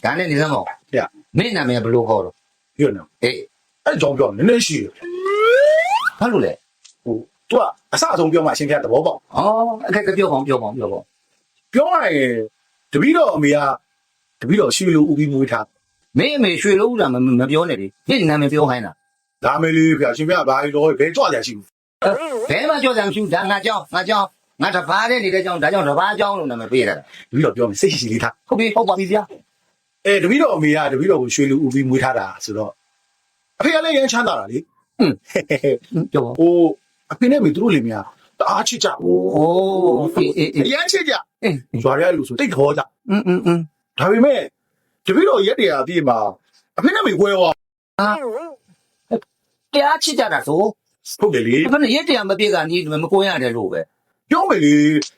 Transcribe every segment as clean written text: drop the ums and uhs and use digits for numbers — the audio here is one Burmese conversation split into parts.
ဒါနဲ့နေစမ်းမောင် ဗျာ မင်းနာမည်ဘယ်လိုခေါ်တော့ ပြောနေ အေး အဲ့ကြောင့်ပြောနည်းနည်းရှိတယ် ဘာလို့လဲ ဟို तू ကအစအဆုံးပြောမှအရှင်ပြသဘောပေါက် ဩအခက်ကပြောပါပြောပါ ပြောရရင်တပီတော့အမေကတပီတော့ရှိလို့ဥပြီးမွေးထား မင်းအမေရွှေလို့ဦးတာမပြောနဲ့လေမင်းနာမည်ပြောခိုင်းတာ ဒါမေးလေးဗျာရှင်ပြဘာလို့ဘယ်ကြွကြရှိဘူး ဘဲမှာကြောက်ကြမရှိဘူးဒါငါကြောင်းငါတပားတဲ့နေတဲ့ကြောင်းဒါကြောင့်တပားကြောင်းလို့နာမည်ပေးရတာ တပီတော့ပြောမယ်စိတ်ရှိရှိလေးထား ဟုတ်ပြီဟုတ်ပါပြီဗျာ တပီတော့အမေကတပီတော့ကိုရွှေလူဥပြီးမွေးထားတာဆိုတော့အဖေကလည်းရမ်းချမ်းသာတာလေ ပြောပါ ဟိုအဖေနဲ့မေသူတို့လေများတအားချစ်ကြ အိုးအေး အရမ်းချစ်ကြ အေး ရွာရဲလူဆိုတိတ်ခေါ်ကြ ဒါပေမဲ့တပီတော့ရက်တရာအပြည့်မှာအဖေနဲ့မေကွဲသွား တရားချစ်ကြတာဆို ဟုတ်တယ်လေ ဘယ်နဲ့ရက်တရားမပြည့်ကနီးမကိုရရတယ်လို့ပဲ ပြောမယ်လေ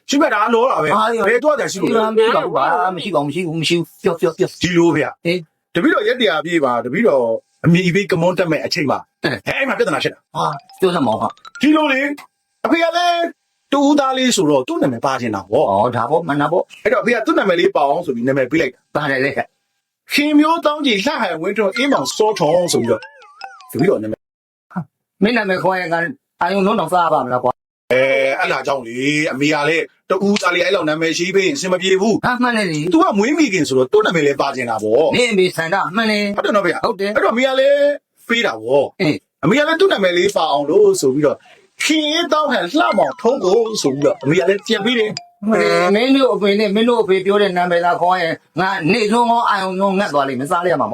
ရှင်ပြတာလောတာပဲဘယ်တော့ကြရှိလို့ ဒီမှာမရှိပါဘူးဗျာမရှိပါဘူးပြောဒီလိုဗျာ အေး တပီတော့ရက်တရာအပြည့်ပါတပီတော့အမေဘေးကမွန်တက်မဲ့အချိန်မှာအဲ့မှာပြဿနာဖြစ်တာ ဟာပြောစမ်းမောင်ဟာ ဒီလိုလေအဖေကလည်းတူဦးသားလေးဆိုတော့သူ့နာမည်ပါချင်တာဗော ဩဒါပေါ့မနာပေါ့ အဲ့တော့အဖေကသူ့နာမည်လေးပါအောင်ဆိုပြီးနာမည်ပေးလိုက်တာ ပါတယ်လေ ခင်မျိုးတောင်းကြီးလှဟန်ဝင်းထွန်းအင်းမောင်စောထုံဆိုပြီးတော့တပီတော့နာမည် မင်းနာမည်ခေါ်ရင်ကအာယုံလုံးတော့စားပါမလားကွာ အဲ့လာကြောင့်လေအမေကလည်းတူဦးသားလေးအဲ့လောက်နာမည်ရှိပေးရင်အဆင်မပြေဘူး ဟာမှန်တယ်လေ သူကမွေးမိခင်ဆိုတော့သူ့နာမည်လေးပါချင်တာဗော နေအမေဆန္ဒမှန်တယ် ဟုတ်တယ်နော်ဗျာ ဟုတ်တယ် အဲ့တော့အမေကလည်းပေးတာဗော အေး အမေကလည်းသူ့နာမည်လေးပါအောင်လို့ဆိုပြီးတော့ခင်ရင်တောင်းဟန်လှမောင်ထုံးကိုဆိုပြီးတော့အမေကလည်းပြန်ပေးတယ် မင်းတို့အဖေနဲ့မင်းတို့အဖေပြောတဲ့နာမည်လားခေါ်ရင်ငါနေဆုံးကောအာယုံလုံးငတ်သွားလိမ့်မစားရမှာ